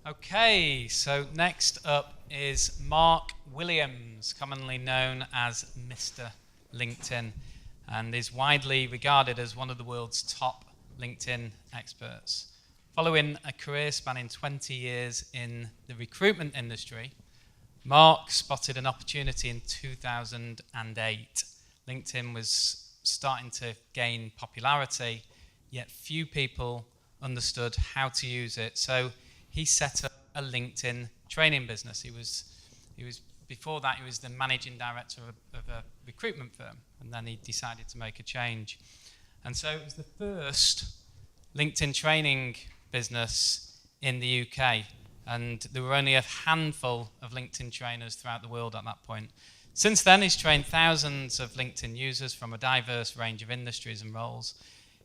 Okay, so next up is Mark Williams, commonly known as Mr. LinkedIn, and is widely regarded as one of the world's top LinkedIn experts. Following a career spanning 20 years in the recruitment industry, Mark spotted an opportunity in 2008. LinkedIn was starting to gain popularity, yet few people understood how to use it. So he set up a LinkedIn training business. He was before that he was the managing director of a recruitment firm, and then he decided to make a change. And so it was the first LinkedIn training business in the UK, and there were only a handful of LinkedIn trainers throughout the world at that point. Since then, he's trained thousands of LinkedIn users from a diverse range of industries and roles.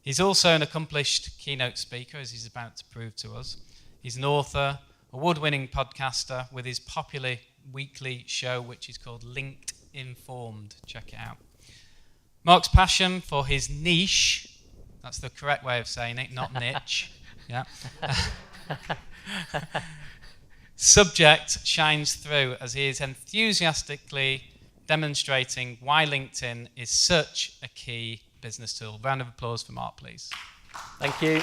He's also an accomplished keynote speaker, as he's about to prove to us. He's an author, award-winning podcaster with his popular weekly show, which is called Linked Informed. Check it out. Mark's passion for his niche, that's the correct way of saying it, not niche, yeah. Subject shines through as he is enthusiastically demonstrating why LinkedIn is such a key business tool. Round of applause for Mark, please. Thank you.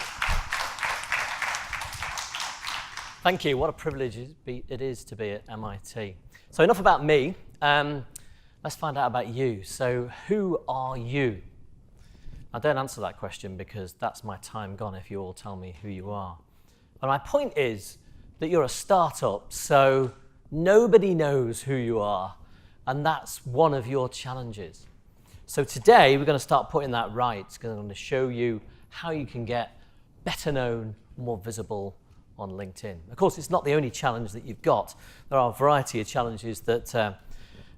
Thank you. What a privilege it is to be at MIT. So enough about me. Let's find out about you. So who are you? I don't answer that question because that's my time gone if you all tell me who you are. But my point is that you're a startup, so nobody knows who you are, and that's one of your challenges. So today we're going to start putting that right, because I'm going to show you how you can get better known, more visible on LinkedIn. Of course, it's not the only challenge that you've got. There are a variety of challenges that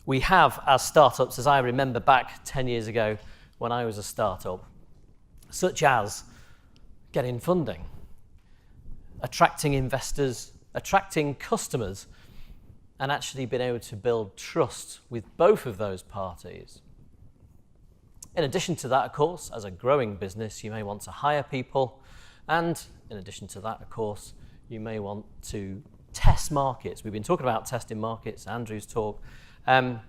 we have as startups, as I remember back 10 years ago when I was a startup, such as getting funding, attracting investors, attracting customers, and actually being able to build trust with both of those parties. In addition to that, of course, as a growing business, you may want to hire people, and in addition to that, of course, you may want to test markets. We've been talking about testing markets, Andrew's talk, and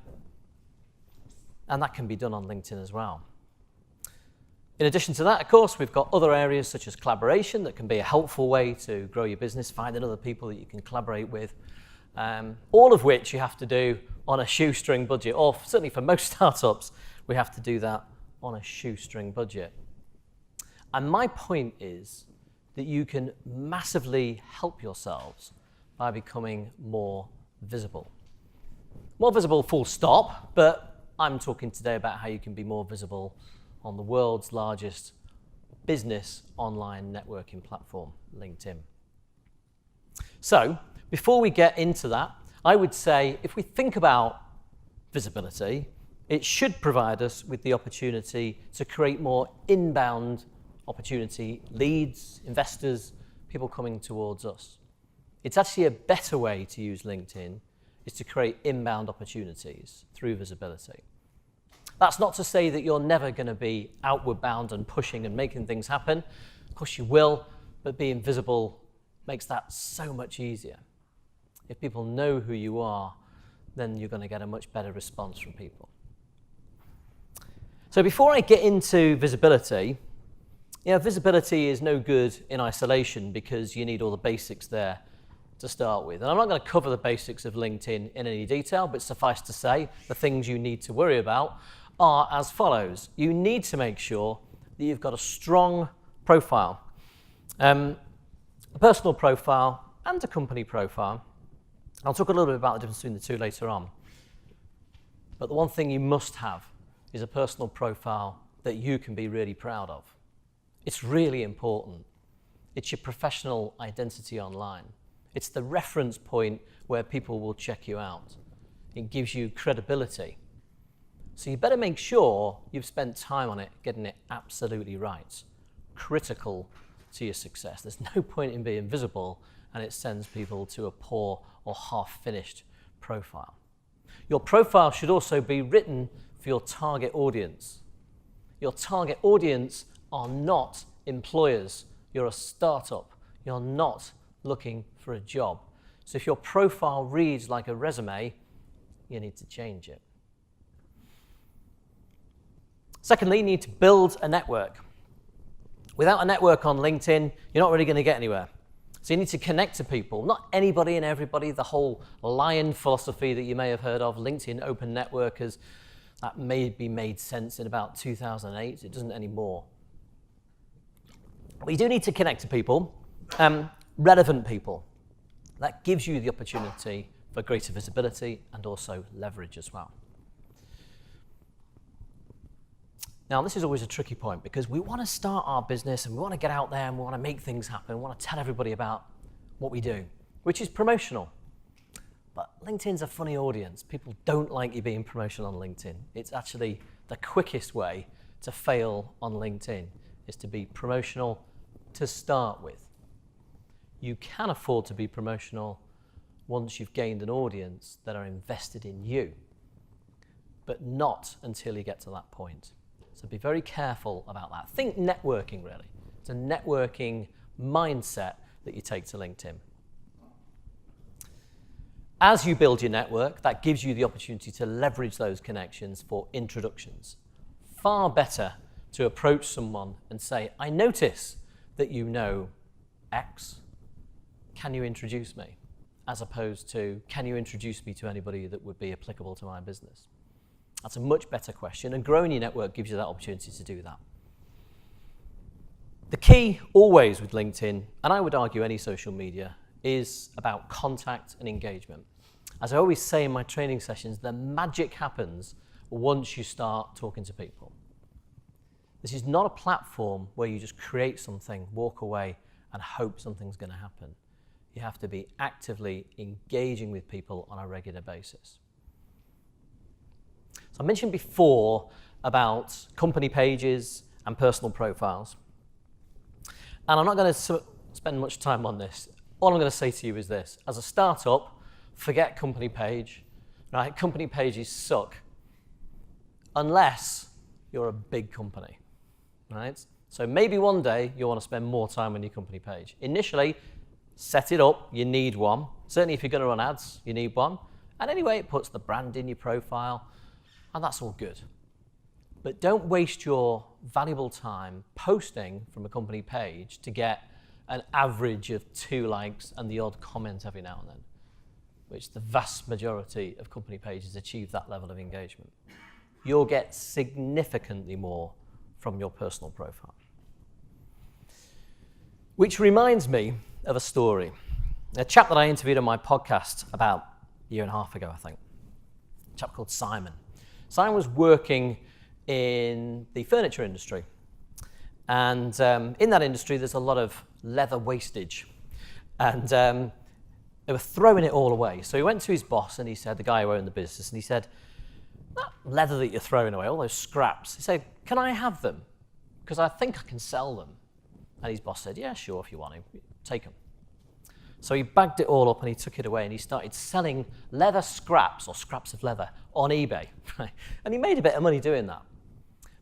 that can be done on LinkedIn as well. In addition to that, of course, we've got other areas such as collaboration that can be a helpful way to grow your business, finding other people that you can collaborate with, all of which you have to do on a shoestring budget, or certainly for most startups, we have to do that on a shoestring budget. And my point is that you can massively help yourselves by becoming more visible. More visible full stop, but I'm talking today about how you can be more visible on the world's largest business online networking platform, LinkedIn. So, before we get into that, I would say if we think about visibility, it should provide us with the opportunity to create more inbound opportunity, leads, investors, people coming towards us. It's actually a better way to use LinkedIn is to create inbound opportunities through visibility. That's not to say that you're never going to be outward bound and pushing and making things happen. Of course you will, but being visible makes that so much easier. If people know who you are, then you're going to get a much better response from people. So before I get into visibility, visibility is no good in isolation because you need all the basics there to start with. And I'm not going to cover the basics of LinkedIn in any detail, but suffice to say, the things you need to worry about are as follows. You need to make sure that you've got a strong profile, a personal profile and a company profile. I'll talk a little bit about the difference between the two later on. But the one thing you must have is a personal profile that you can be really proud of. It's really important. It's your professional identity online. It's the reference point where people will check you out. It gives you credibility. So you better make sure you've spent time on it, getting it absolutely right. Critical to your success. There's no point in being visible and it sends people to a poor or half-finished profile. Your profile should also be written for your target audience. Your target audience are not employers. You're a startup. You're not looking for a job. So if your profile reads like a resume, you need to change it. Secondly, you need to build a network. Without a network on LinkedIn, you're not really going to get anywhere. So you need to connect to people, not anybody and everybody, the whole lion philosophy that you may have heard of, LinkedIn Open Networkers, that maybe made sense in about 2008. It doesn't anymore. But you do need to connect to people, relevant people. That gives you the opportunity for greater visibility and also leverage as well. Now, this is always a tricky point because we want to start our business and we want to get out there and we want to make things happen. We want to tell everybody about what we do, which is promotional. But LinkedIn's a funny audience. People don't like you being promotional on LinkedIn. It's actually the quickest way to fail on LinkedIn is to be promotional to start with. You can afford to be promotional once you've gained an audience that are invested in you, but not until you get to that point. So be very careful about that. Think networking, really. It's a networking mindset that you take to LinkedIn. As you build your network, that gives you the opportunity to leverage those connections for introductions. Far better to approach someone and say, I notice that you know X. Can you introduce me? As opposed to, can you introduce me to anybody that would be applicable to my business? That's a much better question, and growing your network gives you that opportunity to do that. The key always with LinkedIn, and I would argue any social media, is about contact and engagement. As I always say in my training sessions, the magic happens once you start talking to people. This is not a platform where you just create something, walk away, and hope something's going to happen. You have to be actively engaging with people on a regular basis. So I mentioned before about company pages and personal profiles. And I'm not going to spend much time on this. All I'm going to say to you is this. As a startup, forget company page. Right? Company pages suck. Unless you're a big company. Right? So maybe one day you'll want to spend more time on your company page. Initially, set it up. You need one. Certainly if you're going to run ads, you need one. And anyway, it puts the brand in your profile. And that's all good. But don't waste your valuable time posting from a company page to get an average of 2 likes and the odd comment every now and then, which the vast majority of company pages achieve that level of engagement. You'll get significantly more from your personal profile. Which reminds me of a story. A chap that I interviewed on my podcast about a year and a half ago, I think. A chap called Simon. Simon was working in the furniture industry. And in that industry, there's a lot of leather wastage. And they were throwing it all away. So he went to his boss and he said, the guy who owned the business, and he said, that leather that you're throwing away, all those scraps, he said, can I have them? Because I think I can sell them. And his boss said, yeah, sure, if you want to, take them. So he bagged it all up and he took it away and he started selling leather scraps or scraps of leather on eBay. And he made a bit of money doing that.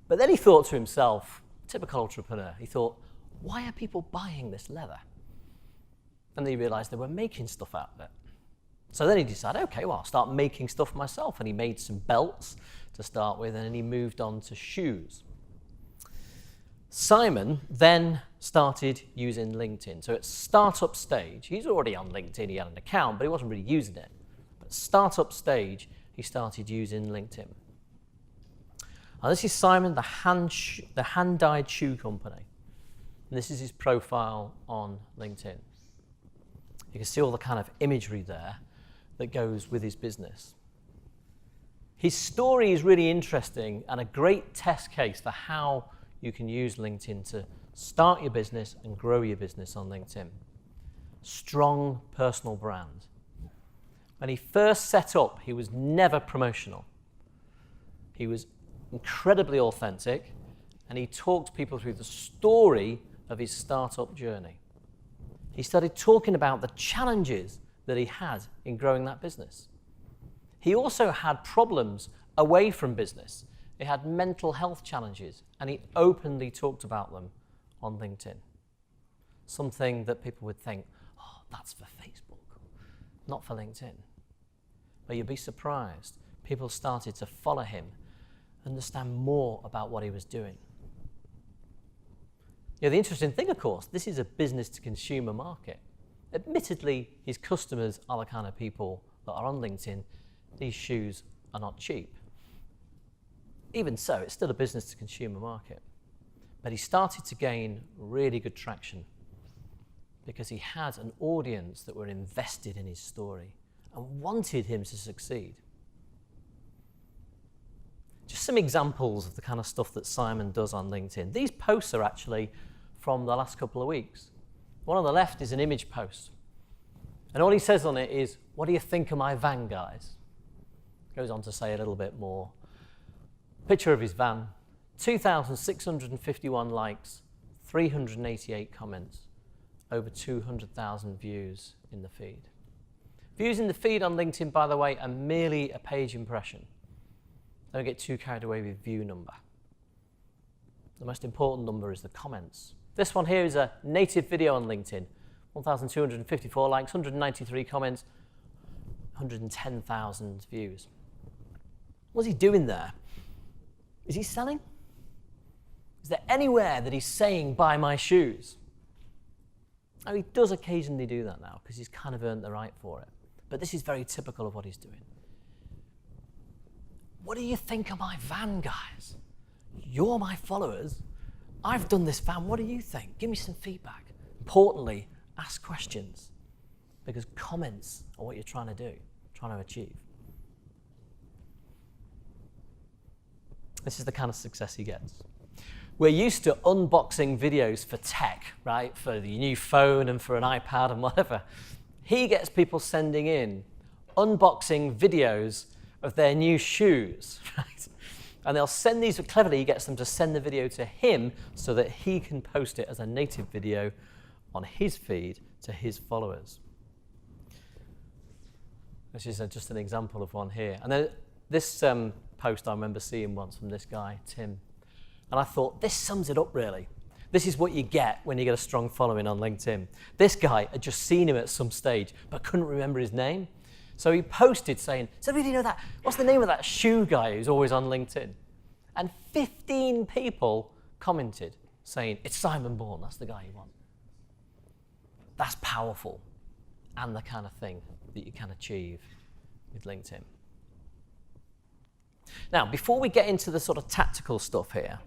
But then he thought to himself, typical entrepreneur, he thought, why are people buying this leather? And then he realized they were making stuff out of it. So then he decided, okay, well, I'll start making stuff myself. And he made some belts to start with, and then he moved on to shoes. Simon then started using LinkedIn. So at startup stage, he's already on LinkedIn, he had an account, but he wasn't really using it. But at startup stage, he started using LinkedIn. Now this is Simon, the hand-dyed shoe company. And this is his profile on LinkedIn. You can see all the kind of imagery there that goes with his business. His story is really interesting and a great test case for how you can use LinkedIn to start your business and grow your business on LinkedIn. Strong personal brand. When he first set up, he was never promotional. He was incredibly authentic, and he talked people through the story of his startup journey. He started talking about the challenges that he had in growing that business. He also had problems away from business. He had mental health challenges, and he openly talked about them on LinkedIn. Something that people would think, oh, That's for Facebook, not for LinkedIn. But you'd be surprised. People started to follow him, understand more about what he was doing. The interesting thing, of course, this is a business-to-consumer market. Admittedly, his customers are the kind of people that are on LinkedIn. These shoes are not cheap. Even so, it's still a business-to-consumer market. But he started to gain really good traction because he had an audience that were invested in his story and wanted him to succeed. Just some examples of the kind of stuff that Simon does on LinkedIn. These posts are actually from the last couple of weeks. One on the left is an image post. And all he says on it is, "What do you think of my van, guys?" Goes on to say a little bit more. Picture of his van, 2,651 likes, 388 comments, over 200,000 views in the feed. Views in the feed on LinkedIn, by the way, are merely a page impression. Don't get too carried away with view number. The most important number is the comments. This one here is a native video on LinkedIn. 1,254 likes, 193 comments, 110,000 views. What's he doing there? Is he selling? Is there anywhere that he's saying, "Buy my shoes"? Oh, he does occasionally do that now because he's kind of earned the right for it. But this is very typical of what he's doing. "What do you think of my van, guys? You're my followers. I've done this van. What do you think? Give me some feedback." Importantly, ask questions, because comments are what you're trying to do, trying to achieve. This is the kind of success he gets. We're used to unboxing videos for tech, right? For the new phone and for an iPad and whatever. He gets people sending in unboxing videos of their new shoes, right? And they'll send these, cleverly he gets them to send the video to him so that he can post it as a native video on his feed to his followers. This is just an example of one here. And then this post I remember seeing once from this guy, Tim. And I thought, this sums it up really. This is what you get when you get a strong following on LinkedIn. This guy had just seen him at some stage, but couldn't remember his name. So he posted saying, "Does anybody know that? What's the name of that shoe guy who's always on LinkedIn?" And 15 people commented saying, "It's Simon Bourne, that's the guy you want." That's powerful and the kind of thing that you can achieve with LinkedIn. Now, before we get into the sort of tactical stuff here,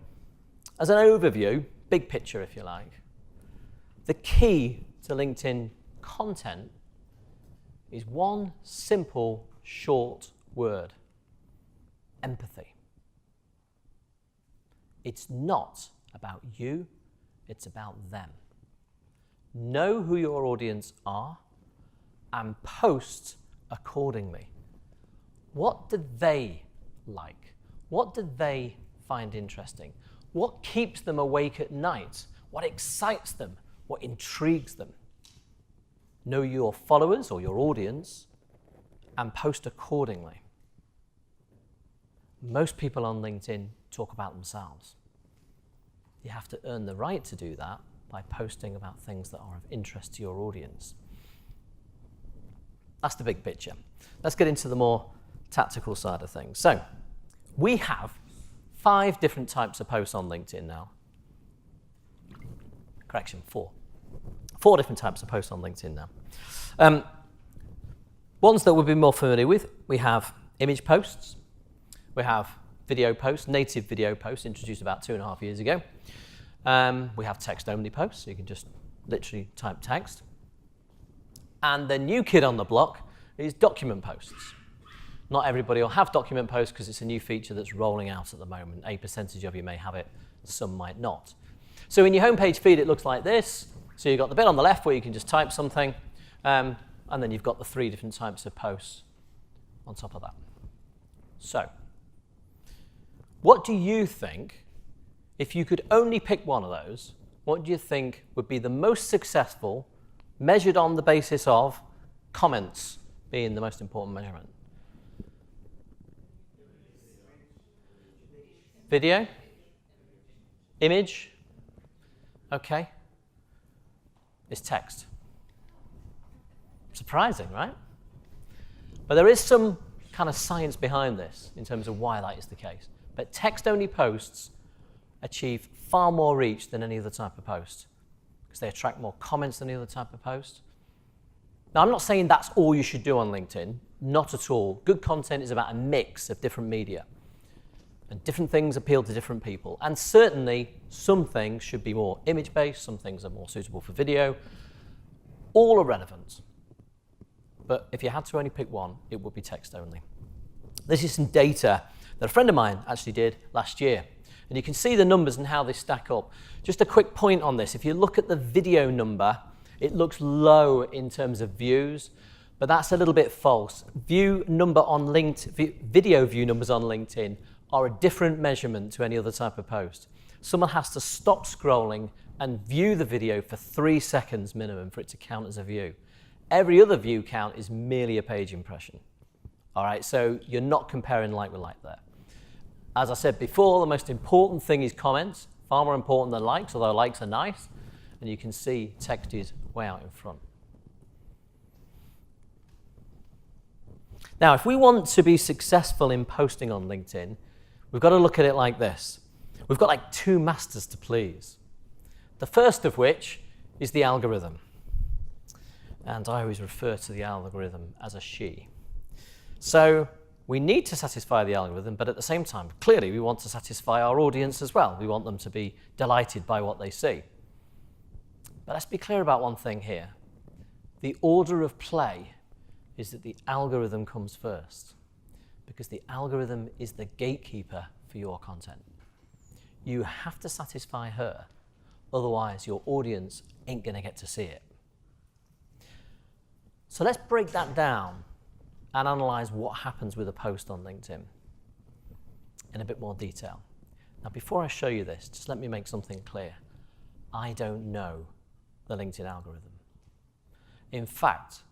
as an overview, big picture if you like, the key to LinkedIn content is one simple, short word: empathy. It's not about you, it's about them. Know who your audience are and post accordingly. What do they like? What do they find interesting? What keeps them awake at night? What excites them? What intrigues them? Know your followers or your audience and post accordingly. Most people on LinkedIn talk about themselves. You have to earn the right to do that by posting about things that are of interest to your audience. That's the big picture. Let's get into the more tactical side of things. So, we have 5 different types of posts on LinkedIn now. Correction, 4. 4 different types of posts on LinkedIn now. Ones that we'll be more familiar with, we have image posts, we have video posts, native video posts introduced about 2.5 years ago. We have text-only posts, so you can just literally type text. And the new kid on the block is document posts. Not everybody will have document posts because it's a new feature that's rolling out at the moment. A percentage of you may have it, some might not. So in your homepage feed, it looks like this. So you've got the bit on the left where you can just type something, and then you've got the 3 different types of posts on top of that. So, what do you think, if you could only pick one of those, what do you think would be the most successful, measured on the basis of comments being the most important measurement? Video? Image? Okay. It's text. Surprising, right? But there is some kind of science behind this in terms of why that is the case. But text-only posts achieve far more reach than any other type of post because they attract more comments than any other type of post. Now, I'm not saying that's all you should do on LinkedIn. Not at all. Good content is about a mix of different media. And different things appeal to different people. And certainly, some things should be more image-based, some things are more suitable for video. All are relevant. But if you had to only pick one, it would be text only. This is some data that a friend of mine actually did last year. And you can see the numbers and how they stack up. Just a quick point on this. If you look at the video number, it looks low in terms of views, but that's a little bit false. Video view numbers on LinkedIn are a different measurement to any other type of post. Someone has to stop scrolling and view the video for 3 seconds minimum for it to count as a view. Every other view count is merely a page impression. All right, so you're not comparing like with like there. As I said before, the most important thing is comments, far more important than likes, although likes are nice. And you can see text is way out in front. Now, if we want to be successful in posting on LinkedIn, we've got to look at it like this. We've got like 2 masters to please. The first of which is the algorithm. And I always refer to the algorithm as a she. So we need to satisfy the algorithm, but at the same time, clearly we want to satisfy our audience as well. We want them to be delighted by what they see. But let's be clear about one thing here. The order of play is that the algorithm comes first, because the algorithm is the gatekeeper for your content. You have to satisfy her, otherwise your audience ain't going to get to see it. So let's break that down and analyze what happens with a post on LinkedIn in a bit more detail. Now, before I show you this, just let me make something clear. I don't know the LinkedIn algorithm. In fact,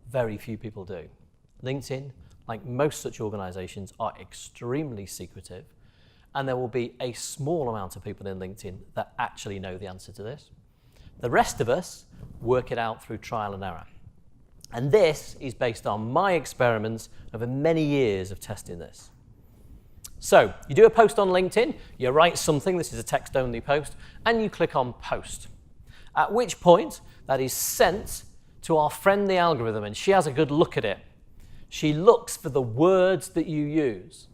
very few people do. LinkedIn, like most such organizations, are extremely secretive, and there will be a small amount of people in LinkedIn that actually know the answer to this. The rest of us work it out through trial and error. And this is based on my experiments over many years of testing this. So, you do a post on LinkedIn, you write something, this is a text-only post, and you click on post. At which point, that is sent to our friend the algorithm, and she has a good look at it. She looks for the words that you use,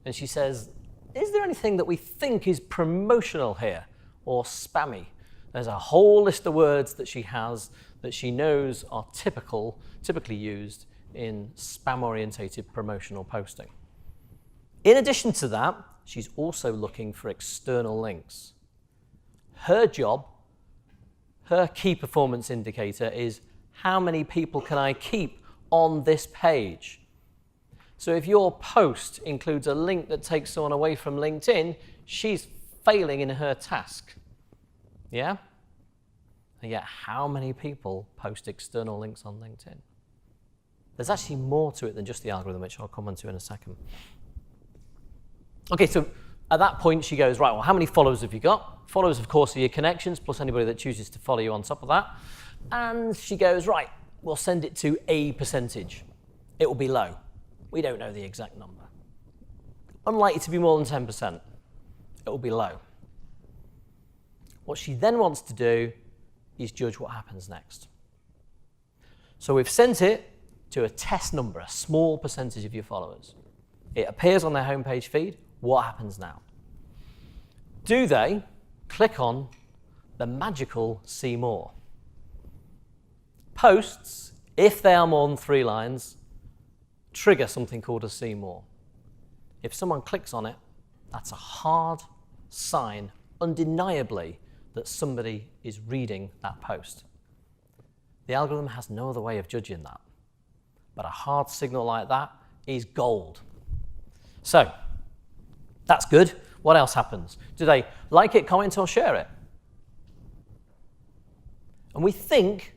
and she says, is there anything that we think is promotional here, or spammy? There's a whole list of words that she has that she knows are typically used in spam-orientated promotional posting. In addition to that, she's also looking for external links. Her job, her key performance indicator is how many people can I keep on this page? So if your post includes a link that takes someone away from LinkedIn, she's failing in her task. Yeah? And yet, how many people post external links on LinkedIn? There's actually more to it than just the algorithm, which I'll come on to in a second. Okay, so at that point, she goes, right, well, how many followers have you got? Followers, of course, are your connections, plus anybody that chooses to follow you on top of that. And she goes, right, we'll send it to a percentage. It will be low. We don't know the exact number. Unlikely to be more than 10%. It will be low. What she then wants to do is judge what happens next. So we've sent it to a test number, a small percentage of your followers. It appears on their homepage feed. What happens now? Do they click on the magical see more? Posts, if they are more than 3 lines, trigger something called a see more. If someone clicks on it, that's a hard sign, undeniably, that somebody is reading that post. The algorithm has no other way of judging that. But a hard signal like that is gold. So, that's good. What else happens? Do they like it, comment, or share it? And we think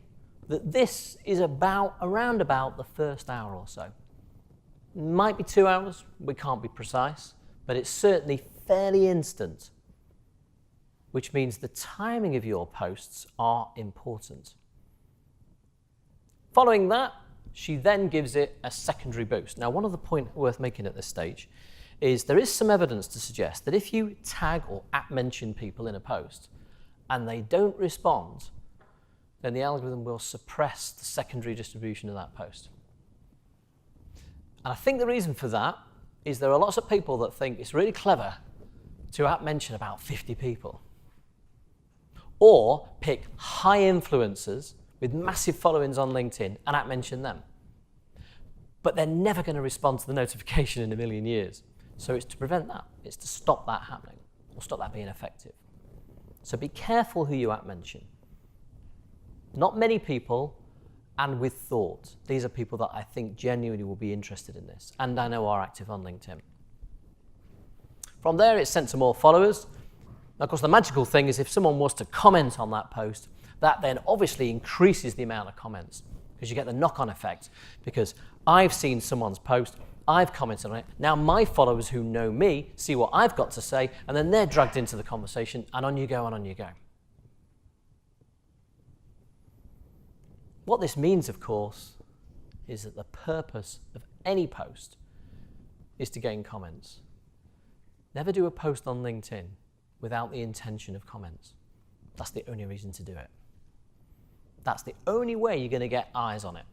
that this is around about the first hour or so. Might be 2 hours, we can't be precise, but it's certainly fairly instant, which means the timing of your posts are important. Following that, she then gives it a secondary boost. Now, one of the points worth making at this stage is there is some evidence to suggest that if you tag or @mention people in a post and they don't respond, then the algorithm will suppress the secondary distribution of that post. And I think the reason for that is there are lots of people that think it's really clever to @mention about 50 people. Or pick high influencers with massive followings on LinkedIn and @mention them. But they're never going to respond to the notification in a million years. So it's to prevent that. It's to stop that happening, or stop that being effective. So be careful who you @mention. Not many people, and with thought. These are people that I think genuinely will be interested in this, and I know are active on LinkedIn. From there, it's sent to more followers. Now, of course, the magical thing is if someone was to comment on that post, that then obviously increases the amount of comments, because you get the knock-on effect, because I've seen someone's post, I've commented on it, now my followers who know me see what I've got to say, and then they're dragged into the conversation, and on you go, and on you go. What this means, of course, is that the purpose of any post is to gain comments. Never do a post on LinkedIn without the intention of comments. That's the only reason to do it. That's the only way you're going to get eyes on it.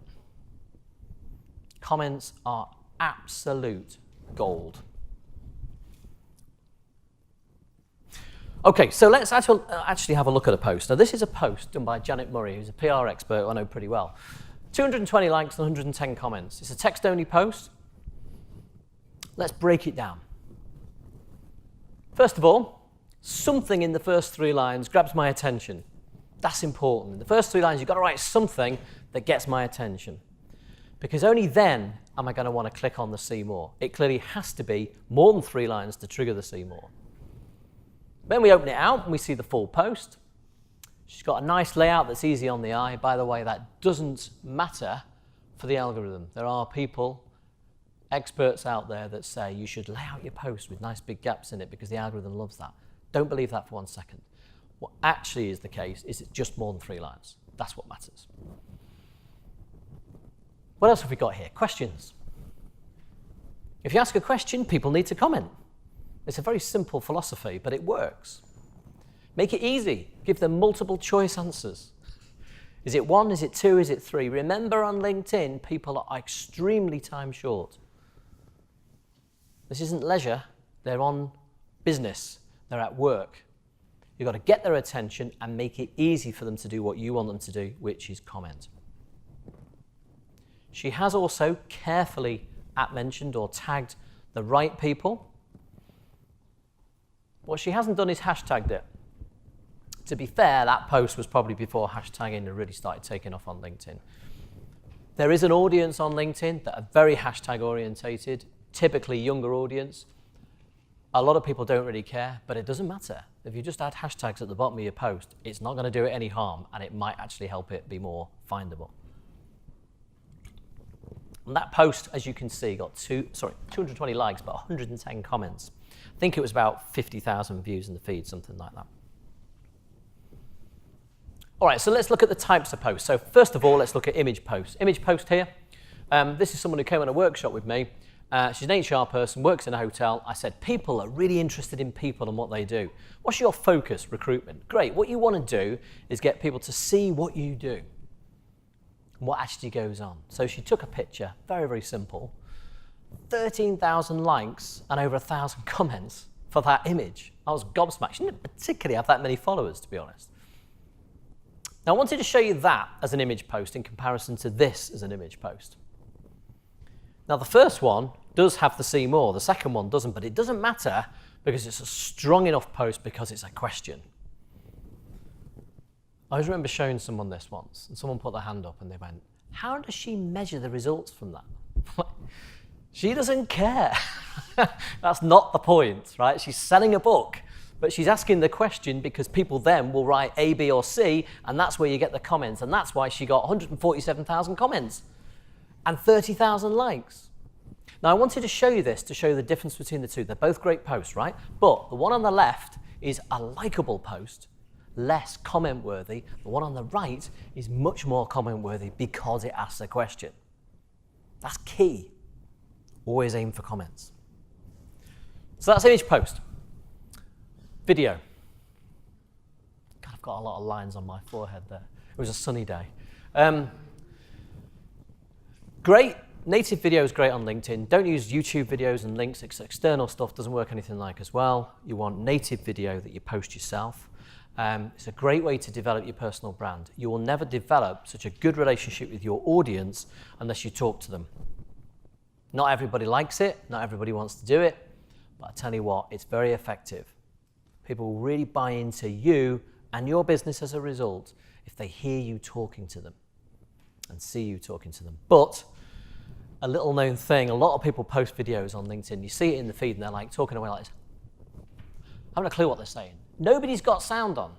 Comments are absolute gold. Okay, so let's actually have a look at a post. Now, this is a post done by Janet Murray, who's a PR expert I know pretty well. 220 likes and 110 comments. It's a text-only post. Let's break it down. First of all, something in the first 3 lines grabs my attention. That's important. In the first 3 lines, you've got to write something that gets my attention, because only then am I going to want to click on the see more. It clearly has to be more than 3 lines to trigger the see more. Then we open it out and we see the full post. She's got a nice layout that's easy on the eye. By the way, that doesn't matter for the algorithm. There are people, experts out there, that say you should lay out your post with nice big gaps in it because the algorithm loves that. Don't believe that for 1 second. What actually is the case is it's just more than 3 lines. That's what matters. What else have we got here? Questions. If you ask a question, people need to comment. It's a very simple philosophy, but it works. Make it easy. Give them multiple choice answers. Is it 1? Is it 2? Is it 3? Remember, on LinkedIn, people are extremely time short. This isn't leisure. They're on business. They're at work. You've got to get their attention and make it easy for them to do what you want them to do, which is comment. She has also carefully @mentioned or tagged the right people. What she hasn't done is hashtagged it. To be fair, that post was probably before hashtagging had really started taking off on LinkedIn. There is an audience on LinkedIn that are very hashtag orientated, typically younger audience. A lot of people don't really care, but it doesn't matter. If you just add hashtags at the bottom of your post, it's not going to do it any harm, and it might actually help it be more findable. And that post, as you can see, got 220 likes, but 110 comments. I think it was about 50,000 views in the feed, something like that. All right, so let's look at the types of posts. So first of all, let's look at image posts. Image post here. This is someone who came on a workshop with me. She's an HR person, works in a hotel. I said, people are really interested in people and what they do. What's your focus? Recruitment. Great. What you want to do is get people to see what you do and what actually goes on. So she took a picture, very, very simple. 13,000 likes and over 1,000 comments for that image. I was gobsmacked. She didn't particularly have that many followers, to be honest. Now, I wanted to show you that as an image post in comparison to this as an image post. Now, the first one does have the see more. The second one doesn't, but it doesn't matter because it's a strong enough post because it's a question. I always remember showing someone this once, and someone put their hand up and they went, how does she measure the results from that? She doesn't care. That's not the point, right? She's selling a book, but she's asking the question because people then will write A, B, or C, and that's where you get the comments, and that's why she got 147,000 comments and 30,000 likes. Now, I wanted to show you this to show the difference between the two. They're both great posts, right? But the one on the left is a likable post, less comment-worthy. The one on the right is much more comment-worthy because it asks a question. That's key. Always aim for comments. So that's image post. Video. God, I've got a lot of lines on my forehead there. It was a sunny day. Great. Native video is great on LinkedIn. Don't use YouTube videos and links. It's external stuff. Doesn't work anything like as well. You want native video that you post yourself. It's a great way to develop your personal brand. You will never develop such a good relationship with your audience unless you talk to them. Not everybody likes it. Not everybody wants to do it. But I tell you what, it's very effective. People will really buy into you and your business as a result if they hear you talking to them and see you talking to them. But a little known thing, a lot of people post videos on LinkedIn. You see it in the feed and they're like talking away like this. I haven't a clue what they're saying. Nobody's got sound on,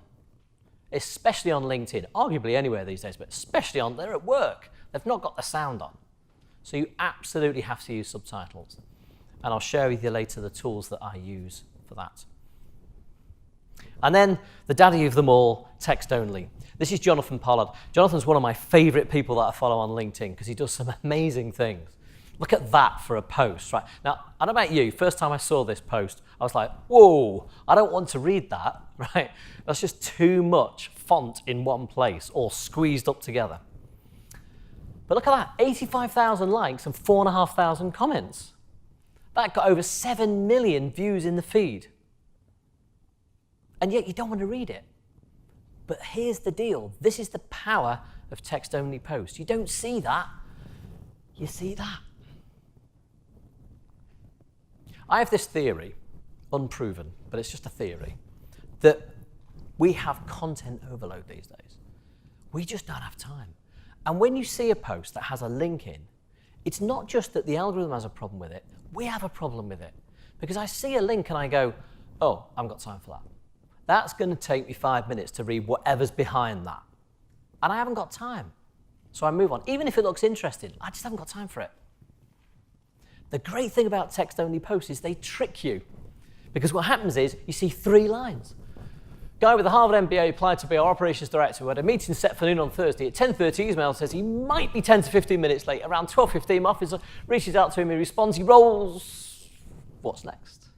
especially on LinkedIn. Arguably anywhere these days, but especially on, they're at work. They've not got the sound on. So you absolutely have to use subtitles. And I'll share with you later the tools that I use for that. And then the daddy of them all, text only. This is Jonathan Pollard. Jonathan's one of my favorite people that I follow on LinkedIn because he does some amazing things. Look at that for a post, right? Now, I don't know about you, first time I saw this post, I was like, whoa, I don't want to read that, right? That's just too much font in one place, all squeezed up together. But look at that, 85,000 likes and 4,500 comments. That got over 7 million views in the feed. And yet you don't want to read it. But here's the deal. This is the power of text-only posts. You don't see that. You see that. I have this theory, unproven, but it's just a theory, that we have content overload these days. We just don't have time. And when you see a post that has a link in, it's not just that the algorithm has a problem with it. We have a problem with it. Because I see a link and I go, oh, I haven't got time for that. That's going to take me 5 minutes to read whatever's behind that. And I haven't got time. So I move on. Even if it looks interesting, I just haven't got time for it. The great thing about text-only posts is they trick you. Because what happens is you see 3 lines. Guy with a Harvard MBA applied to be our operations director who had a meeting set for noon on Thursday. At 10:30, email says he might be 10 to 15 minutes late. Around 12:15, my officer reaches out to him, he responds, he rolls. What's next?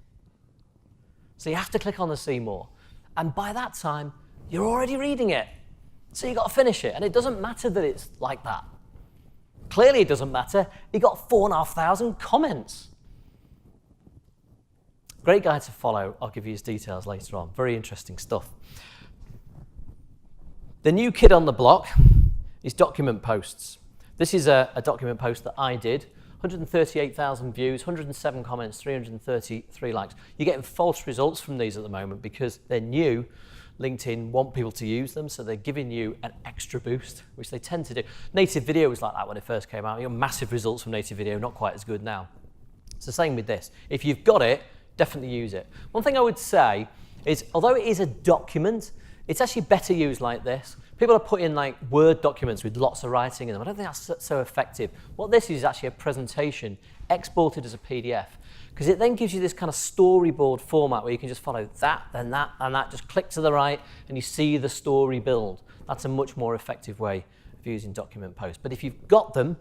So you have to click on the see more. And by that time, you're already reading it. So you've got to finish it. And it doesn't matter that it's like that. Clearly it doesn't matter. He got 4,500 comments. Great guy to follow. I'll give you his details later on. Very interesting stuff. The new kid on the block is document posts. This is a document post that I did. 138,000 views, 107 comments, 333 likes. You're getting false results from these at the moment because they're new. LinkedIn want people to use them, so they're giving you an extra boost, which they tend to do. Native video was like that when it first came out. You got massive results from native video, not quite as good now. It's the same with this. If you've got it, definitely use it. One thing I would say is, although it is a document, it's actually better used like this. People are putting like Word documents with lots of writing in them. I don't think that's so effective. What this is actually a presentation exported as a PDF, because it then gives you this kind of storyboard format where you can just follow that, and that, and that. Just click to the right, and you see the story build. That's a much more effective way of using document posts. But if you've got them,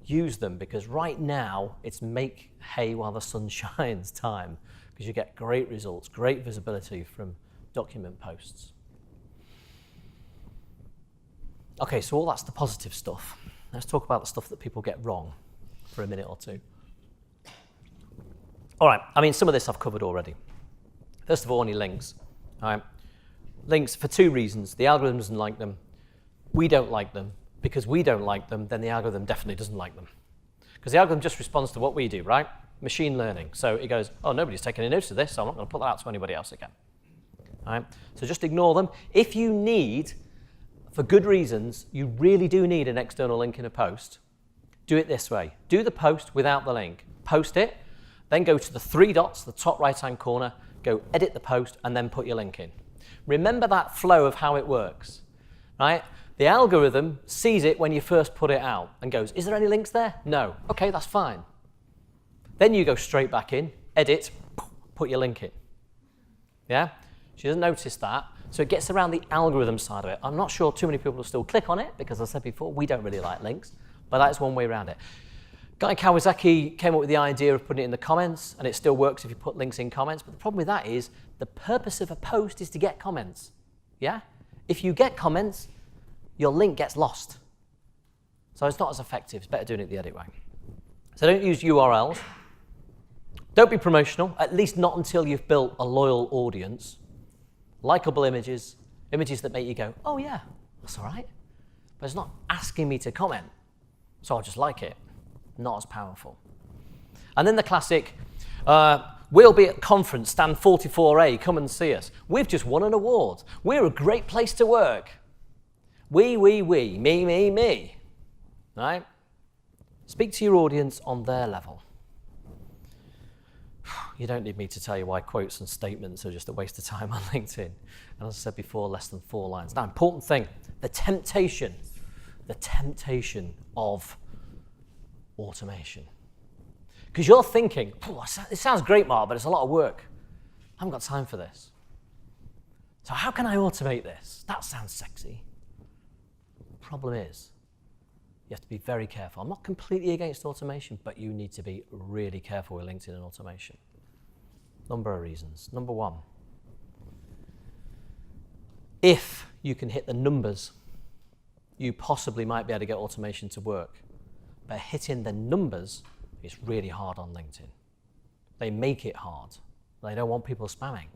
use them, because right now it's make hay while the sun shines time, because you get great results, great visibility from document posts. Okay, so all that's the positive stuff. Let's talk about the stuff that people get wrong for a minute or two. All right, I mean, some of this I've covered already. First of all, any links. All right. Links for 2 reasons. The algorithm doesn't like them. We don't like them. Because we don't like them, then the algorithm definitely doesn't like them. Because the algorithm just responds to what we do, right? Machine learning. So it goes, oh, nobody's taken any notice of this, so I'm not going to put that out to anybody else again. All right. So just ignore them. If you need, for good reasons, you really do need an external link in a post, do it this way. Do the post without the link. Post it, then go to the 3 dots, the top right-hand corner, go edit the post, and then put your link in. Remember that flow of how it works, right? The algorithm sees it when you first put it out and goes, is there any links there? No. Okay, that's fine. Then you go straight back in, edit, put your link in. Yeah? She doesn't notice that. So it gets around the algorithm side of it. I'm not sure too many people will still click on it because, as I said before, we don't really like links, but that's one way around it. Guy Kawasaki came up with the idea of putting it in the comments, and it still works if you put links in comments, but the problem with that is the purpose of a post is to get comments. Yeah? If you get comments, your link gets lost. So it's not as effective. It's better doing it the other way. So don't use URLs. Don't be promotional, at least not until you've built a loyal audience. Likeable images, images that make you go, oh yeah, that's all right. But it's not asking me to comment, so I'll just like it. Not as powerful. And then the classic, we'll be at conference, stand 44A, come and see us. We've just won an award. We're a great place to work. We, me. Right? Speak to your audience on their level. You don't need me to tell you why quotes and statements are just a waste of time on LinkedIn. And as I said before, less than 4 lines. Now, important thing, the temptation of automation. Because you're thinking, it sounds great, Mark, but it's a lot of work. I haven't got time for this. So how can I automate this? That sounds sexy. Problem is, you have to be very careful. I'm not completely against automation, but you need to be really careful with LinkedIn and automation. Number of reasons. Number 1, if you can hit the numbers, you possibly might be able to get automation to work. But hitting the numbers is really hard on LinkedIn. They make it hard. They don't want people spamming.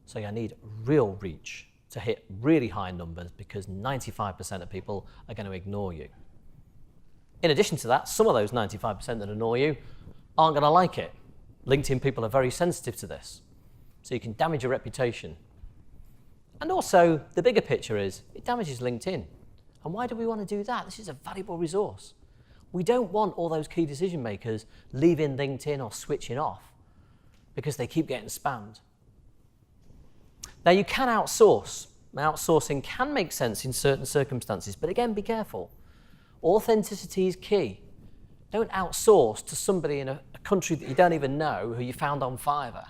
So you need real reach to hit really high numbers because 95% of people are going to ignore you. In addition to that, some of those 95% that ignore you aren't going to like it. LinkedIn people are very sensitive to this. So you can damage your reputation. And also, the bigger picture is, it damages LinkedIn. And why do we want to do that? This is a valuable resource. We don't want all those key decision makers leaving LinkedIn or switching off because they keep getting spammed. Now, you can outsource. Outsourcing can make sense in certain circumstances, but again, be careful. Authenticity is key. Don't outsource to somebody in a country that you don't even know who you found on Fiverr.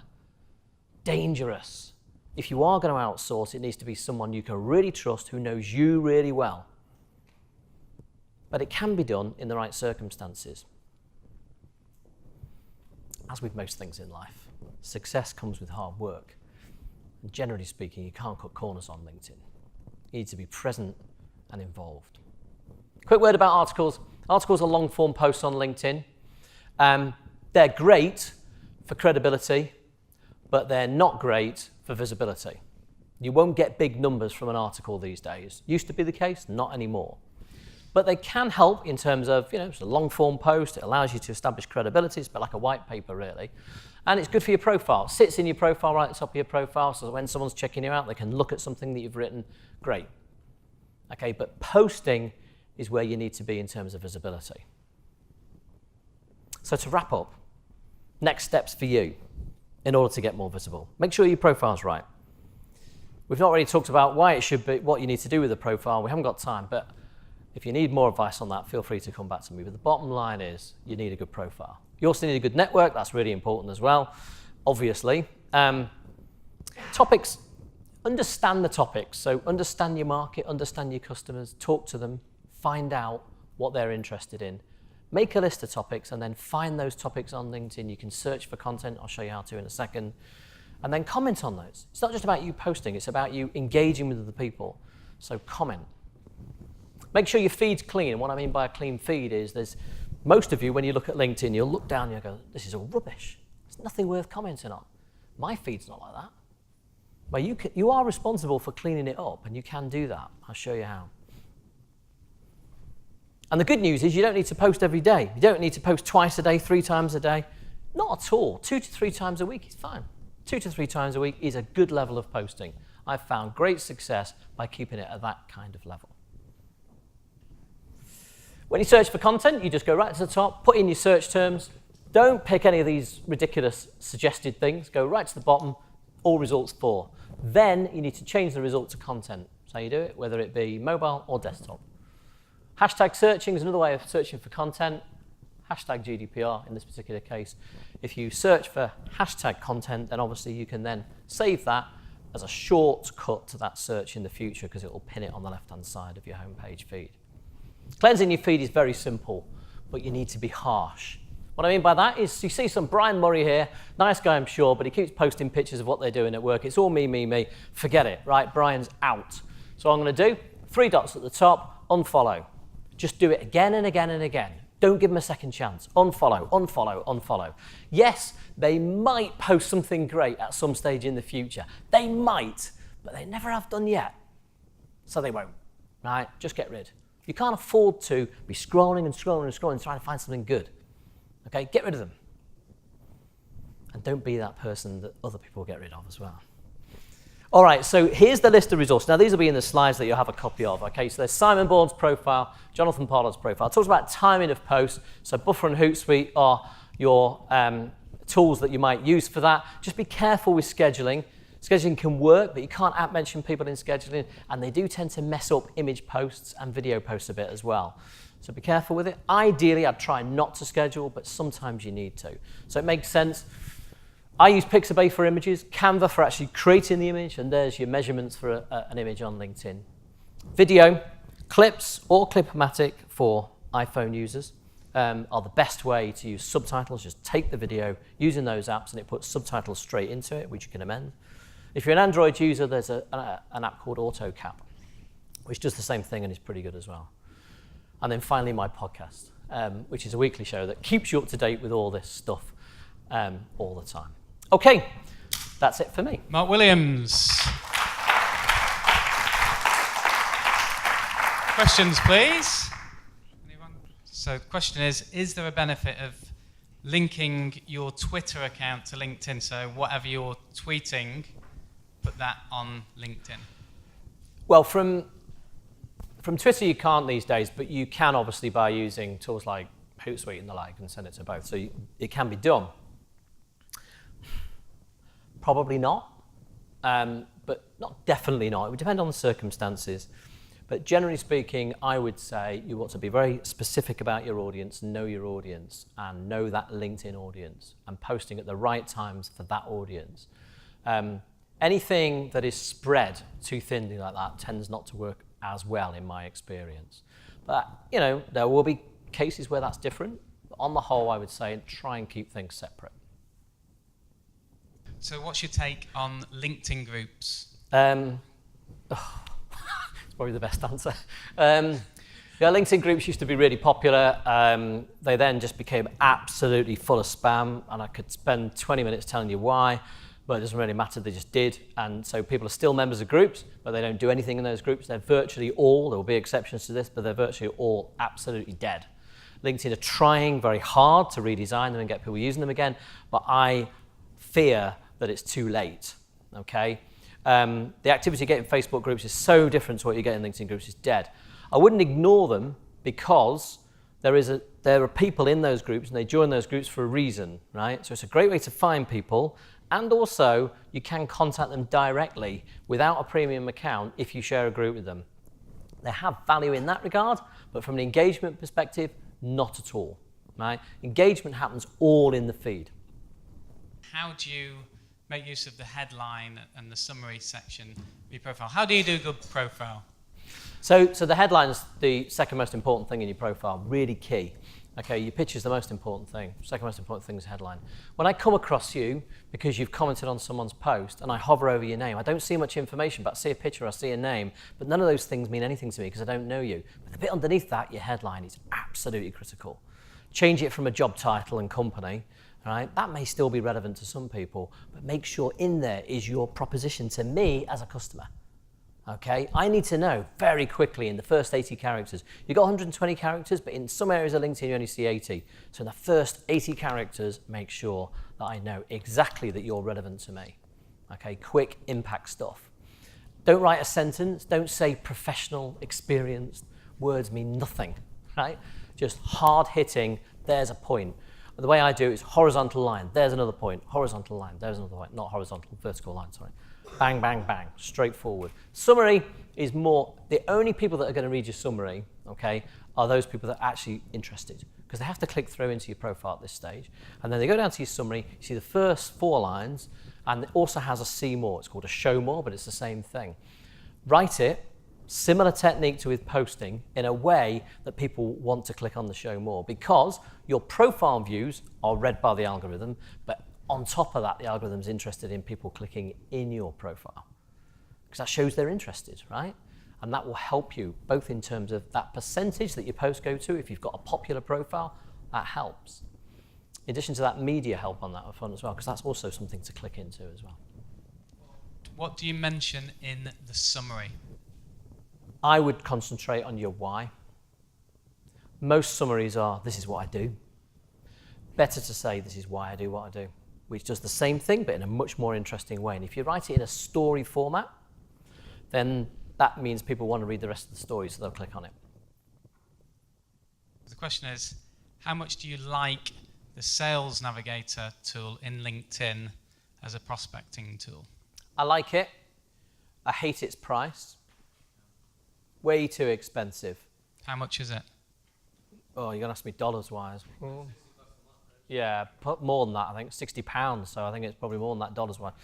Dangerous. If you are going to outsource, it needs to be someone you can really trust who knows you really well. But it can be done in the right circumstances. As with most things in life, success comes with hard work. And generally speaking, you can't cut corners on LinkedIn. You need to be present and involved. Quick word about articles. Articles are long-form posts on LinkedIn. They're great for credibility, but they're not great for visibility. You won't get big numbers from an article these days. Used to be the case, not anymore. But they can help in terms of, it's a long-form post. It allows you to establish credibility. It's a bit like a white paper, really. And it's good for your profile. It sits in your profile right at the top of your profile, so when someone's checking you out, they can look at something that you've written. Great. Okay, but posting is where you need to be in terms of visibility. So to wrap up, next steps for you in order to get more visible. Make sure your profile's right. We've not really talked about why it should be, what you need to do with the profile. We haven't got time, but if you need more advice on that, feel free to come back to me. But the bottom line is you need a good profile. You also need a good network. That's really important as well, obviously. Topics, understand the topics. So understand your market, understand your customers, talk to them, find out what they're interested in. Make a list of topics and then find those topics on LinkedIn. You can search for content. I'll show you how to in a second. And then comment on those. It's not just about you posting. It's about you engaging with other people. So comment. Make sure your feed's clean. And what I mean by a clean feed is most of you, when you look at LinkedIn, you'll look down and you'll go, this is all rubbish. There's nothing worth commenting on. My feed's not like that. But you are responsible for cleaning it up, and you can do that. I'll show you how. And the good news is you don't need to post every day. You don't need to post twice a day, 3 times a day. Not at all. 2 to 3 times a week is fine. 2 to 3 times a week is a good level of posting. I've found great success by keeping it at that kind of level. When you search for content, you just go right to the top, put in your search terms. Don't pick any of these ridiculous suggested things. Go right to the bottom, all results for. Then you need to change the result to content. That's how you do it, whether it be mobile or desktop. Hashtag searching is another way of searching for content. Hashtag GDPR in this particular case. If you search for hashtag content, then obviously you can then save that as a shortcut to that search in the future because it will pin it on the left-hand side of your homepage feed. Cleansing your feed is very simple. but you need to be harsh. What I mean by that is you see some Brian Murray here, nice guy I'm sure, but he keeps posting pictures of what they're doing at work. It's all me, me, me. Forget it, right? Brian's out. So what I'm going to do, 3 dots at the top, unfollow. Just do it again and again and again. Don't give them a second chance. Unfollow, unfollow, unfollow. Yes, they might post something great at some stage in the future. They might, but they never have done yet. So they won't, right? Just get rid. You can't afford to be scrolling and scrolling and scrolling trying to find something good. Okay, get rid of them. And don't be that person that other people get rid of as well. All right, so here's the list of resources. Now, these will be in the slides that you'll have a copy of. Okay, so there's Simon Bourne's profile, Jonathan Pollard's profile. It talks about timing of posts. So Buffer and Hootsuite are your tools that you might use for that. Just be careful with scheduling. Scheduling can work, but you can't outmention people in scheduling, and they do tend to mess up image posts and video posts a bit as well. So be careful with it. Ideally, I'd try not to schedule, but sometimes you need to. So it makes sense. I use Pixabay for images, Canva for actually creating the image, and there's your measurements for an image on LinkedIn. Video, Clips or Clipomatic for iPhone users are the best way to use subtitles. Just take the video using those apps, and it puts subtitles straight into it, which you can amend. If you're an Android user, there's an app called AutoCap, which does the same thing and is pretty good as well. And then finally, my podcast, which is a weekly show that keeps you up to date with all this stuff all the time. Okay, that's it for me. Mark Williams. Questions, please. Anyone? So the question is there a benefit of linking your Twitter account to LinkedIn? So whatever you're tweeting, put that on LinkedIn. Well, from Twitter you can't these days, but you can obviously by using tools like Hootsuite and the like and send it to both. So it can be done. Probably not, but definitely not. It would depend on the circumstances. But generally speaking, I would say you want to be very specific about your audience, know your audience, and know that LinkedIn audience, and posting at the right times for that audience. Anything that is spread too thinly like that tends not to work as well in my experience. But, you know, there will be cases where that's different. But on the whole, I would say try and keep things separate. So what's your take on LinkedIn groups? It's probably the best answer. Yeah, LinkedIn groups used to be really popular. They then just became absolutely full of spam, and I could spend 20 minutes telling you why, but it doesn't really matter, they just did. And so people are still members of groups, but they don't do anything in those groups. They're virtually all, there will be exceptions to this, but they're virtually all absolutely dead. LinkedIn are trying very hard to redesign them and get people using them again, but I fear that it's too late, okay? The activity you get in Facebook groups is so different to what you get in LinkedIn groups. It's dead. I wouldn't ignore them because there are people in those groups and they join those groups for a reason, right? So it's a great way to find people, and also you can contact them directly without a premium account if you share a group with them. They have value in that regard, but from an engagement perspective, not at all, right? Engagement happens all in the feed. How do you make use of the headline and the summary section of your profile? How do you do a good profile? So the headline is the second most important thing in your profile, really key. Okay, your picture is the most important thing. Second most important thing is headline. When I come across you, because you've commented on someone's post, and I hover over your name, I don't see much information, but I see a picture, I see a name, but none of those things mean anything to me because I don't know you. But the bit underneath that, your headline, is absolutely critical. Change it from a job title and company. Right? That may still be relevant to some people, but make sure in there is your proposition to me as a customer. Okay? I need to know very quickly in the first 80 characters. You've got 120 characters, but in some areas of LinkedIn you only see 80. So in the first 80 characters, make sure that I know exactly that you're relevant to me. Okay? Quick impact stuff. Don't write a sentence. Don't say professional, experienced. Words mean nothing. Right? Just hard hitting, there's a point. The way I do it is horizontal line, there's another point, horizontal line, there's another point, not horizontal, vertical line, sorry. Bang, bang, bang, straightforward. Summary is more, the only people that are going to read your summary, okay, are those people that are actually interested, because they have to click through into your profile at this stage, and then they go down to your summary, you see the first 4 lines, and it also has a see more, it's called a show more, but it's the same thing. Write it, Similar technique to with posting in a way that people want to click on the show more, because your profile views are read by the algorithm, but on top of that, the algorithm's interested in people clicking in your profile, because that shows they're interested, right? And that will help you both in terms of that percentage that your posts go to. If you've got a popular profile, that helps. In addition to that, media help on that front as well, because that's also something to click into as well. What do you mention in the summary? I would concentrate on your why. Most summaries are, this is what I do. Better to say, this is why I do what I do, which does the same thing, but in a much more interesting way. And if you write it in a story format, then that means people want to read the rest of the story, so they'll click on it. The question is, how much do you like the Sales Navigator tool in LinkedIn as a prospecting tool? I like it. I hate its price. Way too expensive. How much is it? Oh, you're going to ask me dollars-wise. Yeah, more than that, I think. £60, so I think it's probably more than that dollars-wise.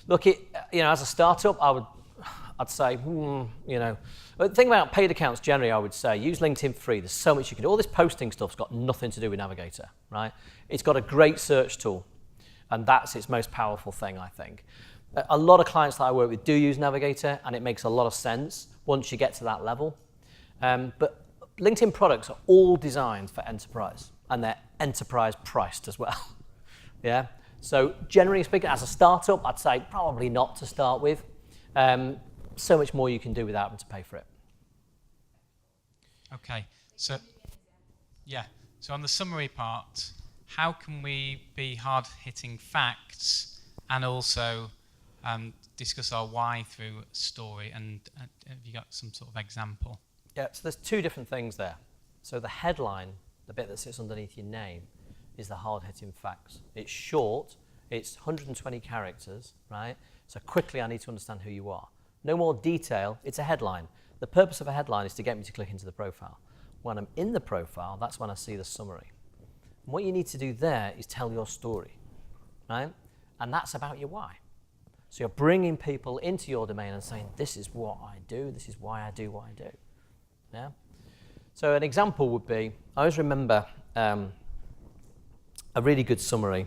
Look, as a startup, I'd say, But the thing about paid accounts generally, I would say, use LinkedIn free. There's so much you can do. All this posting stuff's got nothing to do with Navigator, right? It's got a great search tool, and that's its most powerful thing, I think. A lot of clients that I work with do use Navigator, and it makes a lot of sense once you get to that level. But LinkedIn products are all designed for enterprise, and they're enterprise priced as well. Yeah. So generally speaking, as a startup, I'd say probably not to start with. So much more you can do without having to pay for it. Okay. So on the summary part, how can we be hard-hitting facts and also discuss our why through story? And have you got some sort of example? Yeah, so there's two different things there. So the headline, the bit that sits underneath your name, is the hard-hitting facts. It's short, it's 120 characters, right? So quickly I need to understand who you are. No more detail, it's a headline. The purpose of a headline is to get me to click into the profile. When I'm in the profile, that's when I see the summary. And what you need to do there is tell your story, right? And that's about your why. So you're bringing people into your domain and saying, this is what I do, this is why I do what I do. Yeah? So an example would be, I always remember a really good summary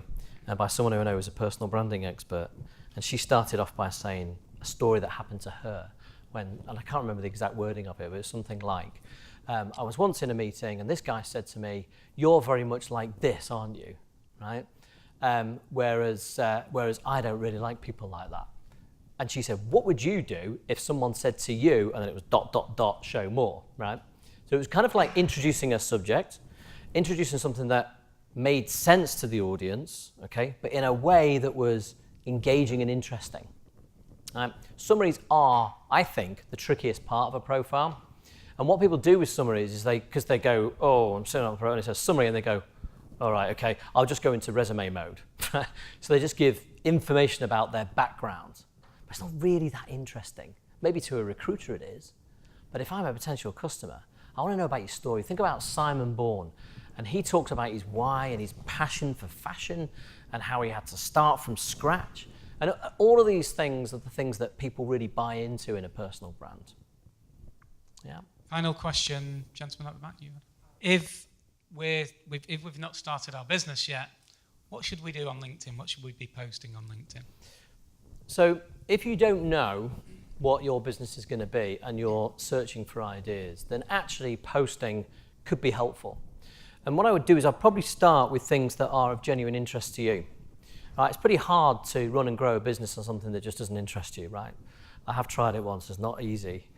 by someone who I know was a personal branding expert, and she started off by saying a story that happened to her and I can't remember the exact wording of it, but it's something like, I was once in a meeting and this guy said to me, you're very much like this, aren't you? Right? Whereas I don't really like people like that. And she said, what would you do if someone said to you, and then it was ... show more, right? So it was kind of like introducing a subject, introducing something that made sense to the audience, okay, but in a way that was engaging and interesting. Summaries are, I think, the trickiest part of a profile. And what people do with summaries is because they go, oh, I'm sitting on the profile, and it says summary, and they go, all right, okay, I'll just go into resume mode. So they just give information about their background. But it's not really that interesting. Maybe to a recruiter it is, but if I'm a potential customer, I want to know about your story. Think about Simon Bourne, and he talks about his why and his passion for fashion and how he had to start from scratch. And all of these things are the things that people really buy into in a personal brand. Yeah. Final question, gentleman at the back. If we've not started our business yet, what should we do on LinkedIn? What should we be posting on LinkedIn? So if you don't know what your business is going to be and you're searching for ideas, then actually posting could be helpful. And what I would do is I'd probably start with things that are of genuine interest to you. Right, it's pretty hard to run and grow a business on something that just doesn't interest you, right? I have tried it once, it's not easy.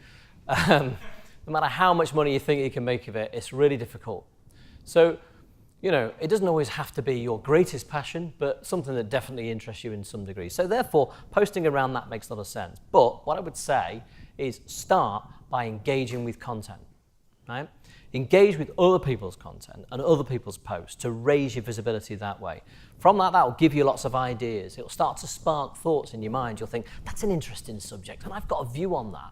No matter how much money you think you can make of it, it's really difficult. So, it doesn't always have to be your greatest passion, but something that definitely interests you in some degree. So therefore, posting around that makes a lot of sense. But what I would say is start by engaging with content, right? Engage with other people's content and other people's posts to raise your visibility that way. From that will give you lots of ideas. It'll start to spark thoughts in your mind. You'll think, that's an interesting subject, and I've got a view on that.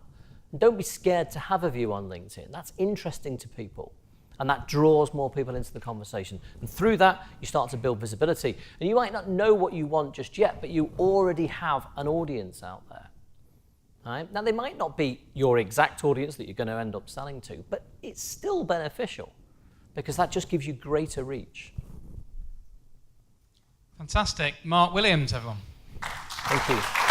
And don't be scared to have a view on LinkedIn. That's interesting to people. And that draws more people into the conversation. And through that, you start to build visibility. And you might not know what you want just yet, but you already have an audience out there. Right? Now, they might not be your exact audience that you're going to end up selling to, but it's still beneficial because that just gives you greater reach. Fantastic. Mark Williams, everyone. Thank you.